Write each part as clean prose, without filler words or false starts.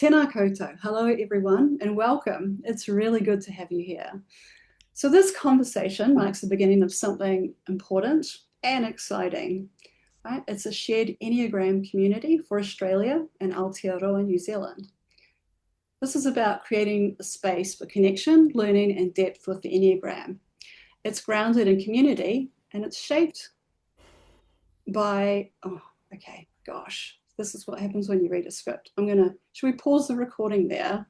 Tēnā koutou. Hello, everyone, and welcome. It's really good to have you here. So this conversation marks the beginning of something important and exciting. Right? It's a shared Enneagram community for Australia and Aotearoa, New Zealand. This is about creating a space for connection, learning, and depth with the Enneagram. It's grounded in community, and it's shaped by, this is what happens when you read a script. Should we pause the recording there?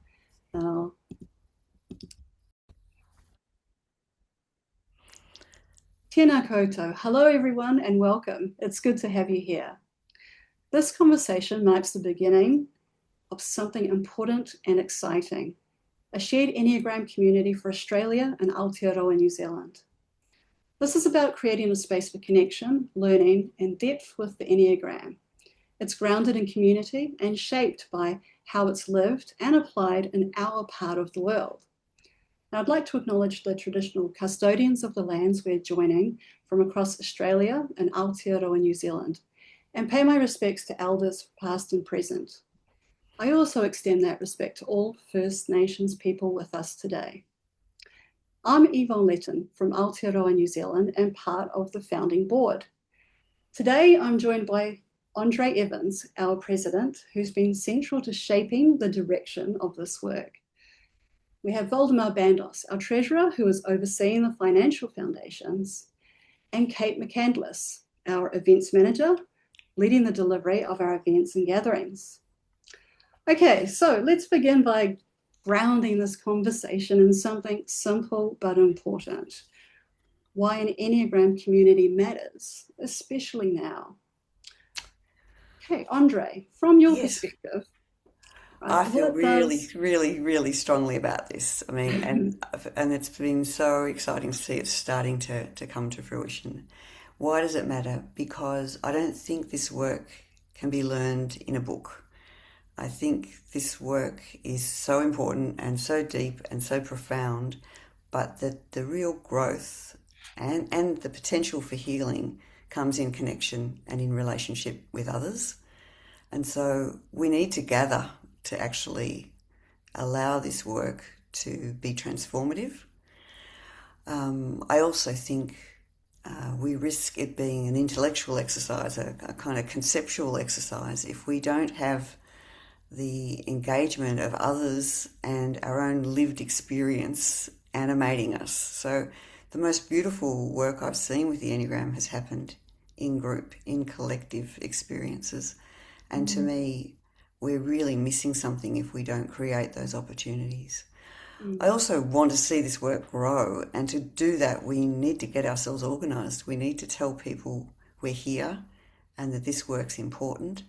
Tēnā koutou. Hello, everyone, and welcome. It's good to have you here. This conversation marks the beginning of something important and exciting, a shared Enneagram community for Australia and Aotearoa, New Zealand. This is about creating a space for connection, learning, and depth with the Enneagram. It's grounded in community and shaped by how it's lived and applied in our part of the world. Now, I'd like to acknowledge the traditional custodians of the lands we're joining from across Australia and Aotearoa, New Zealand, and pay my respects to elders past and present. I also extend that respect to all First Nations people with us today. I'm Yvonne Letton from Aotearoa, New Zealand, and part of the founding board. Today, I'm joined by Andree Evans, our president, who's been central to shaping the direction of this work. We have Waldemar Bandosz, our treasurer, who is overseeing the financial foundations, and Kate McCandless, our events manager, leading the delivery of our events and gatherings. Okay, so let's begin by grounding this conversation in something simple but important. Why an Enneagram community matters, especially now. Okay, Andree, from your perspective. I feel really strongly about this. I mean, and it's been so exciting to see it starting to come to fruition. Why does it matter? Because I don't think this work can be learned in a book. I think this work is so important and so deep and so profound, but the real growth and the potential for healing comes in connection and in relationship with others. And so we need to gather to actually allow this work to be transformative. I also think we risk it being an intellectual exercise, a kind of conceptual exercise, if we don't have the engagement of others and our own lived experience animating us. So the most beautiful work I've seen with the Enneagram has happened in group, in collective experiences. And to me, we're really missing something if we don't create those opportunities. I also want to see this work grow, and to do that, we need to get ourselves organised. We need to tell people we're here and that this work's important.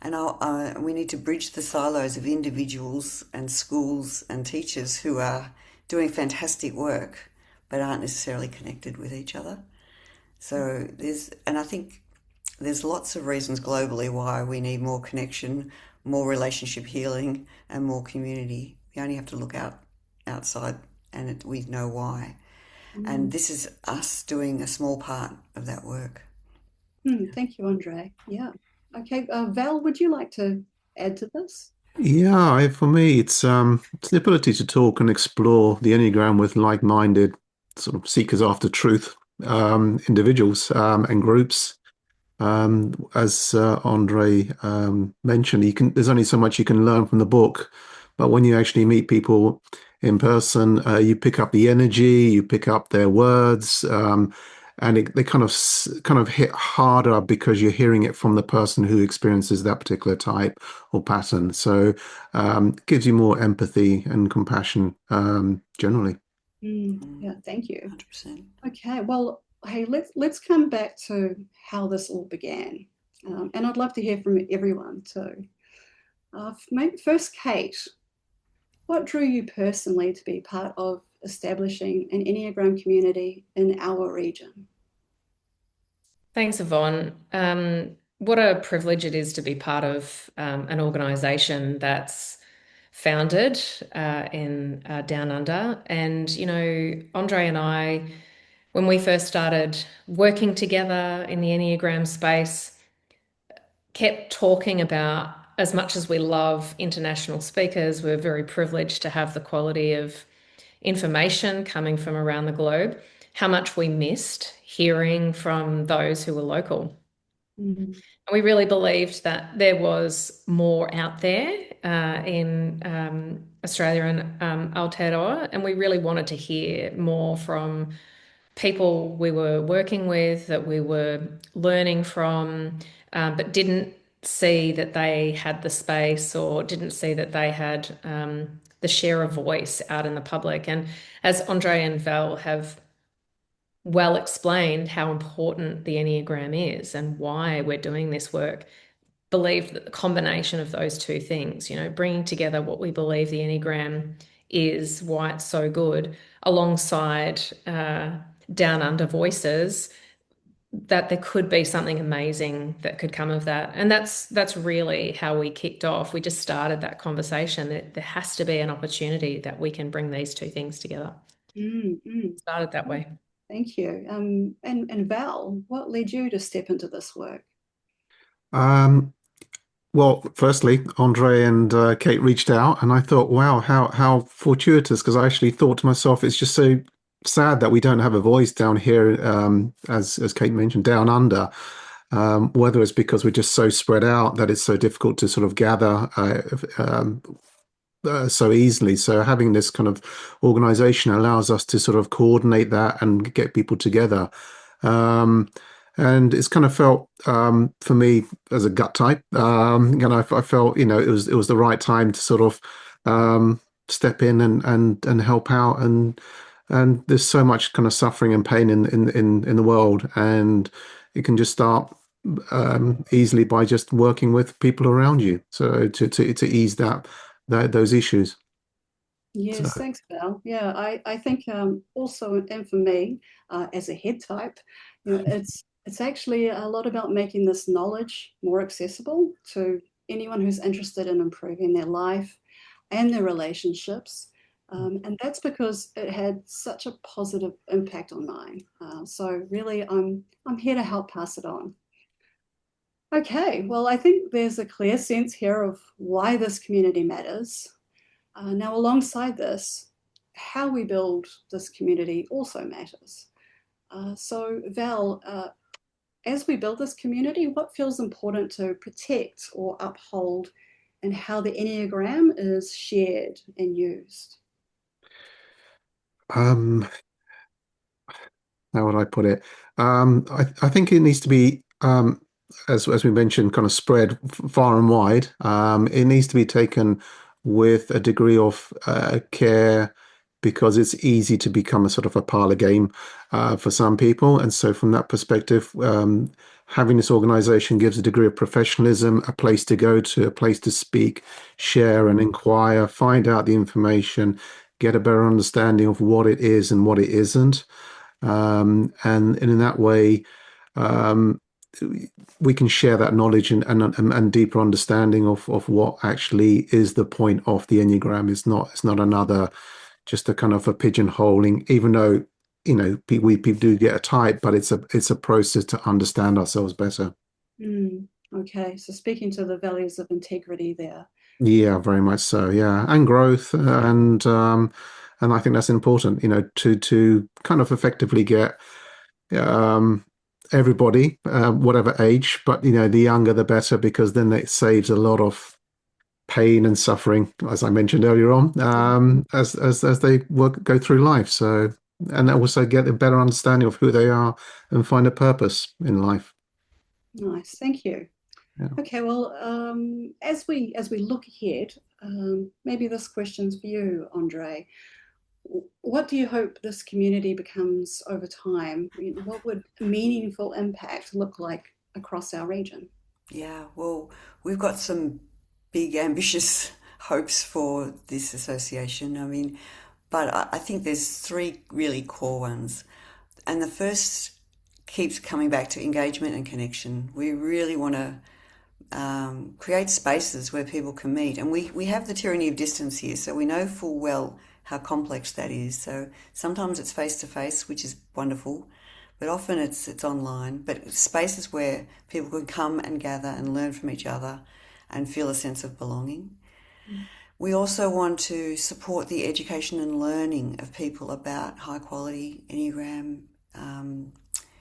And we need to bridge the silos of individuals and schools and teachers who are doing fantastic work but aren't necessarily connected with each other. So I think there's lots of reasons globally why we need more connection, more relationship healing, and more community. We only have to look outside and we know why. And this is us doing a small part of that work. Thank you, Andree. Yeah. Okay, Val, would you like to add to this? Yeah, for me, it's the ability to talk and explore the Enneagram with like-minded sort of seekers after truth, individuals and groups. As Andree mentioned, there's only so much you can learn from the book, but when you actually meet people in person, you pick up the energy, you pick up their words, and they kind of hit harder because you're hearing it from the person who experiences that particular type or pattern. So it gives you more empathy and compassion generally. Yeah, thank you. 100%. Okay, well, hey, let's come back to how this all began, and I'd love to hear from everyone too. Maybe first, Kate, what drew you personally to be part of establishing an Enneagram community in our region? Thanks, Yvonne. What a privilege it is to be part of an organisation that's founded in Down Under. And, you know, Andree and I, when we first started working together in the Enneagram space, kept talking about as much as we love international speakers, we're very privileged to have the quality of information coming from around the globe, how much we missed hearing from those who were local. Mm. We really believed that there was more out there in Australia and Aotearoa, and we really wanted to hear more from people we were working with, that we were learning from, but didn't see that they had the space or didn't see that they had the share of voice out in the public. And as Andree and Val have well explained how important the Enneagram is and why we're doing this work, believe that the combination of those two things, bringing together what we believe the Enneagram is, why it's so good, alongside down under voices, that there could be something amazing that could come of that. And that's really how we kicked off. We just started that conversation that there has to be an opportunity that we can bring these two things together. Started that way. Thank you. And Val, what led you to step into this work? Well, firstly, Andree and Kate reached out, and I thought, wow, how fortuitous, because I actually thought to myself, it's just so sad that we don't have a voice down here, as Kate mentioned, down under. Whether it's because we're just so spread out that it's so difficult to sort of gather so easily. So having this kind of organization allows us to sort of coordinate that and get people together. And it's kind of felt for me as a gut type, I felt it was the right time to sort of step in and help out, and there's so much kind of suffering and pain in the world, and it can just start easily by just working with people around you, so to ease those issues. Yes, thanks, Val. Yeah, I think also, and for me, as a head type, it's actually a lot about making this knowledge more accessible to anyone who's interested in improving their life and their relationships. And that's because it had such a positive impact on mine. So really, I'm here to help pass it on. Okay, well, I think there's a clear sense here of why this community matters. Now, alongside this, how we build this community also matters. So, Val, as we build this community, what feels important to protect or uphold, and how the Enneagram is shared and used? How would I put it? I think it needs to be, as we mentioned, kind of spread far and wide. It needs to be taken with a degree of care, because it's easy to become a sort of a parlor game for some people. And so from that perspective, having this organization gives a degree of professionalism, a place to go to, a place to speak, share and inquire, find out the information, get a better understanding of what it is and what it isn't. And in that way, we can share that knowledge and deeper understanding of what actually is the point of the Enneagram. It's not another, just a kind of a pigeonholing, even though people do get a type, but it's a process to understand ourselves better. Okay, so speaking to the values of integrity there. Yeah, very much so. Yeah, and growth, and I think that's important. To kind of effectively get everybody, whatever age, but the younger the better, because then it saves a lot of pain and suffering, as I mentioned earlier on, as they go through life. So, and also get a better understanding of who they are and find a purpose in life. Nice, thank you. Yeah. Okay, well, as we look ahead, maybe this question's for you, Andree. What do you hope this community becomes over time? What would meaningful impact look like across our region? Yeah, well, we've got some big ambitious hopes for this association. I mean, but I think there's three really core ones. And the first keeps coming back to engagement and connection. We really want to create spaces where people can meet. And we have the tyranny of distance here, so we know full well how complex that is. So sometimes it's face-to-face, which is wonderful, but often it's online. But spaces where people can come and gather and learn from each other, and feel a sense of belonging. We also want to support the education and learning of people about high quality Enneagram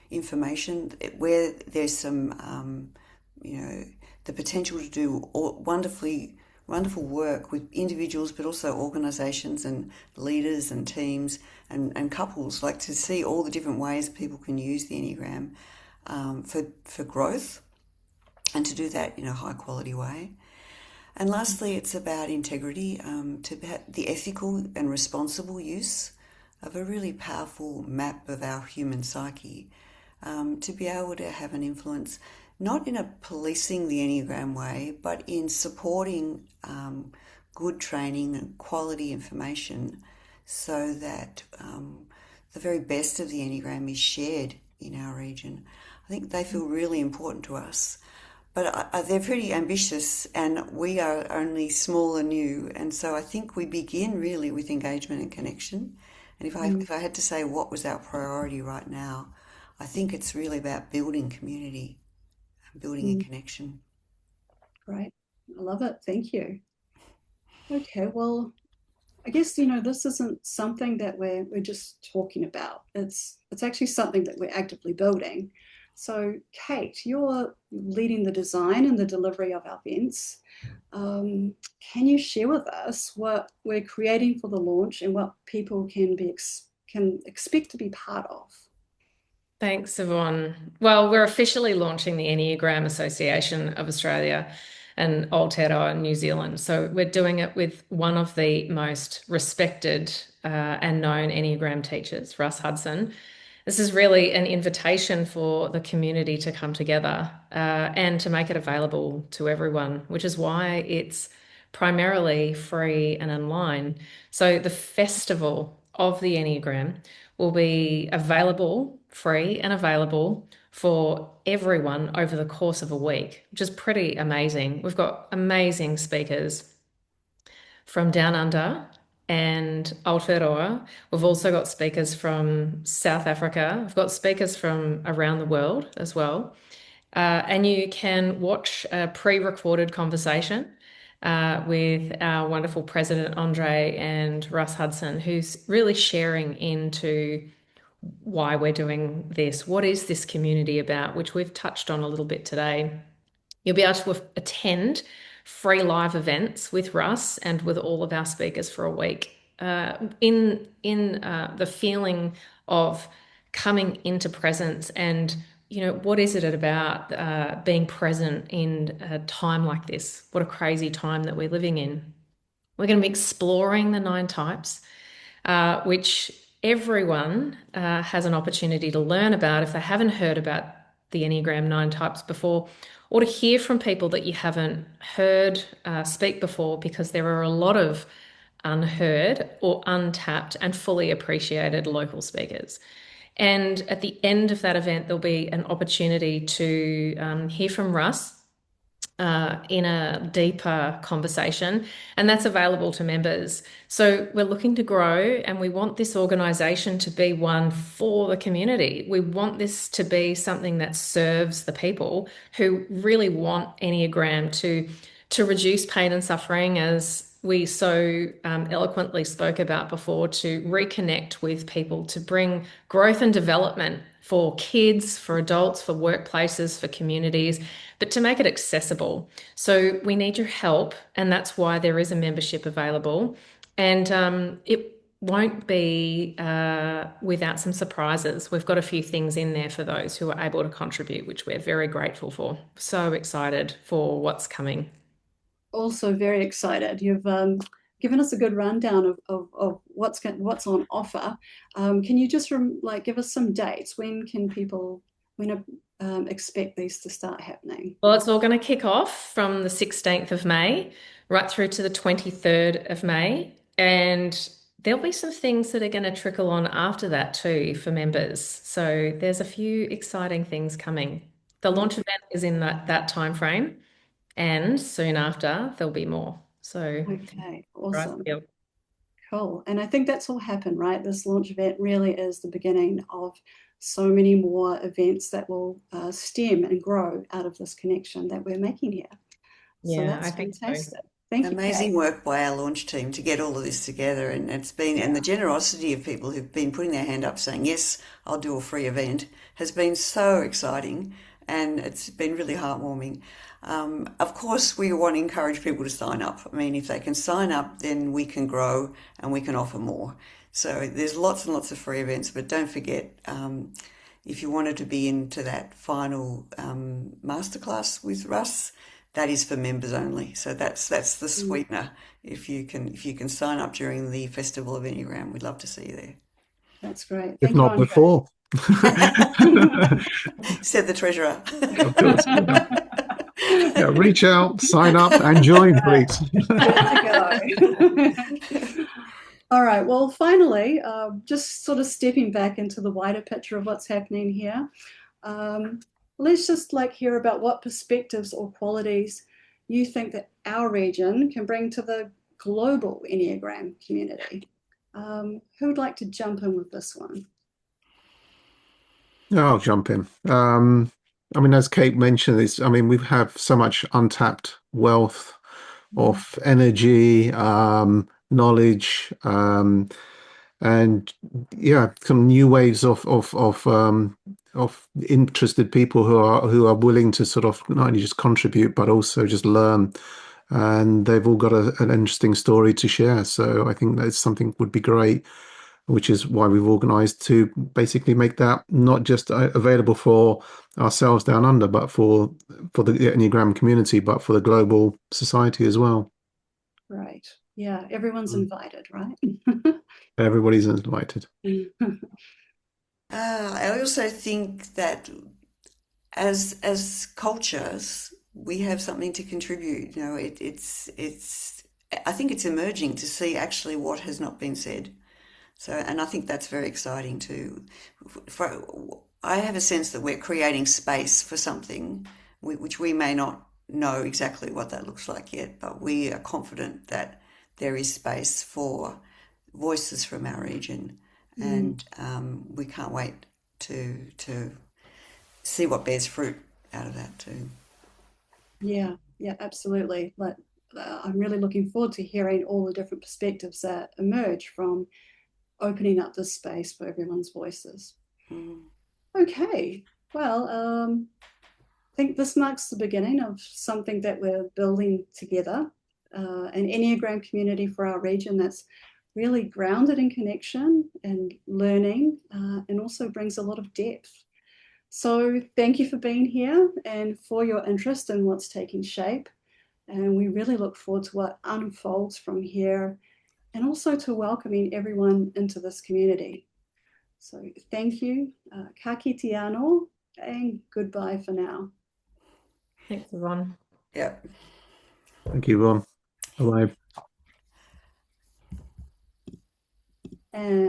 information, where there's some, the potential to do wonderful work with individuals, but also organisations and leaders and teams and couples, like to see all the different ways people can use the Enneagram for growth and to do that in a high quality way. And lastly, it's about integrity, the ethical and responsible use of a really powerful map of our human psyche, to be able to have an influence, not in a policing the Enneagram way, but in supporting good training and quality information so that the very best of the Enneagram is shared in our region. I think they feel really important to us. But they're pretty ambitious, and we are only small and new. And so I think we begin really with engagement and connection. And if I had to say what was our priority right now, I think it's really about building community, building a connection. Great. I love it. Thank you. Okay, well, I guess, this isn't something that we're just talking about. It's actually something that we're actively building. So, Kate, you're leading the design and the delivery of our events. Can you share with us what we're creating for the launch and what people can expect to be part of? Thanks, Yvonne. Well, we're officially launching the Enneagram Association of Australia and Aotearoa New Zealand. So we're doing it with one of the most respected and known Enneagram teachers, Russ Hudson. This is really an invitation for the community to come together and to make it available to everyone, which is why it's primarily free and online. So the Festival of the Enneagram will be available, free and available for everyone over the course of a week, which is pretty amazing. We've got amazing speakers from Down Under and Aotearoa. We've also got speakers from South Africa. We've got speakers from around the world as well. And you can watch a pre-recorded conversation with our wonderful president, Andree, and Russ Hudson, who's really sharing into why we're doing this. What is this community about, which we've touched on a little bit today. You'll be able to attend free live events with Russ and with all of our speakers for a week. In the feeling of coming into presence and, what is it about being present in a time like this? What a crazy time that we're living in. We're going to be exploring the 9 types, which everyone has an opportunity to learn about if they haven't heard about the Enneagram 9 types before, or to hear from people that you haven't heard speak before, because there are a lot of unheard or untapped and fully appreciated local speakers. And at the end of that event, there'll be an opportunity to hear from Russ in a deeper conversation, and that's available to members. So we're looking to grow, and we want this organisation to be one for the community. We want this to be something that serves the people who really want Enneagram to reduce pain and suffering, as we so eloquently spoke about before, to reconnect with people, to bring growth and development for kids, for adults, for workplaces, for communities, but to make it accessible. So we need your help, and that's why there is a membership available. And it won't be without some surprises. We've got a few things in there for those who are able to contribute, which we're very grateful for. So excited for what's coming. Also very excited. You've given us a good rundown of what's on offer. Can you just give us some dates? When can people expect these to start happening? Well, it's all going to kick off from the 16th of May right through to the 23rd of May. And there'll be some things that are going to trickle on after that too for members. So there's a few exciting things coming. The launch event is in that time frame, and soon after there'll be more. So okay, awesome. Right. Cool. And I think that's all happened, right? This launch event really is the beginning of so many more events that will stem and grow out of this connection that we're making here. So Yeah, that's I think so. fantastic. Thank you, Amazing Kate. work by our launch team to get all of this together, and and the generosity of people who've been putting their hand up saying, yes, I'll do a free event has been so exciting, and it's been really heartwarming. Of course, we want to encourage people to sign up. I mean, if they can sign up, then we can grow and we can offer more. So there's lots and lots of free events, but don't forget, if you wanted to be into that final masterclass with Russ, that is for members only. So that's the sweetener. If you can sign up during the Festival of Enneagram, we'd love to see you there. That's great. If Thank you, not Andree. before. Said the treasurer. Of course. Yeah, reach out, sign up, and join, please. Good to go. All right. Well, finally, just sort of stepping back into the wider picture of what's happening here. Let's just hear about what perspectives or qualities you think that our region can bring to the global Enneagram community. Who would like to jump in with this one? I'll jump in. I mean, as Kate mentioned, we have so much untapped wealth of energy, knowledge, and yeah, some new waves of interested people who are willing to sort of not only just contribute but also just learn. And they've all got an interesting story to share. So I think that's something would be great, which is why we've organised to basically make that not just available for ourselves down under, but for the Enneagram community, but for the global society as well. Right. Yeah, everyone's invited, right? Everybody's invited. I also think that as cultures, we have something to contribute. You know, it's I think it's emerging to see actually what has not been said. So, and I think that's very exciting too. I have a sense that we're creating space for something which we may not know exactly what that looks like yet, but we are confident that there is space for voices from our region, and we can't wait to see what bears fruit out of that too. Yeah, absolutely. I'm really looking forward to hearing all the different perspectives that emerge from opening up this space for everyone's voices. Okay, well, I think this marks the beginning of something that we're building together, an Enneagram community for our region that's really grounded in connection and learning, and also brings a lot of depth. So thank you for being here and for your interest in what's taking shape. And we really look forward to what unfolds from here, and also to welcoming everyone into this community. So thank you, ka kite anō, and goodbye for now. Thanks, Yvonne. Yeah. Thank you, Yvonne. Bye-bye. And